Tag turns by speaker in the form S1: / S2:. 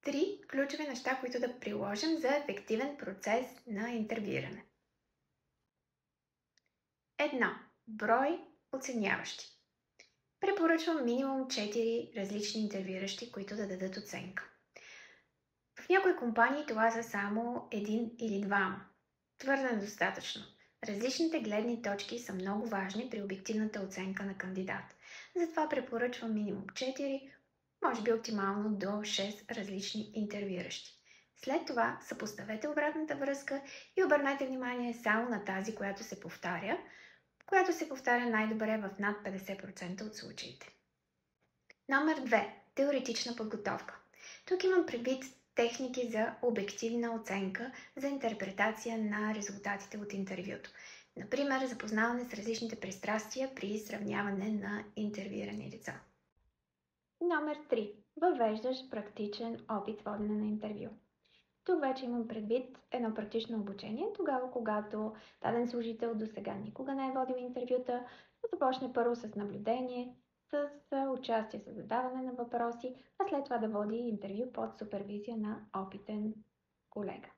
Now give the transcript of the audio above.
S1: Три ключови неща, които да приложим за ефективен процес на интервюиране. Едно. Брой оценяващи. Препоръчвам минимум 4 различни интервюиращи, които да дадат оценка. В някои компании това са само един или двама. Твърде недостатъчно. Различните гледни точки са много важни при обективната оценка на кандидат. Затова препоръчвам минимум 4, може би оптимално до 6 различни интервюиращи. След това съпоставете обратната връзка и обърнете внимание само на тази, която се повтаря най-добре в над 50% от случаите. Номер 2. Теоретична подготовка. Тук имам предвид техники за обективна оценка, за интерпретация на резултатите от интервюто. Например, запознаване с различните пристрастия при сравняване на интервюирани лица. Номер 3. Въвеждаш практичен опит в водене на интервю. Тук вече имам предвид едно практично обучение, тогава когато даден служител до сега никога не е водил интервюта, да започне първо с наблюдение, с участие с задаване на въпроси, а след това да води интервю под супервизия на опитен колега.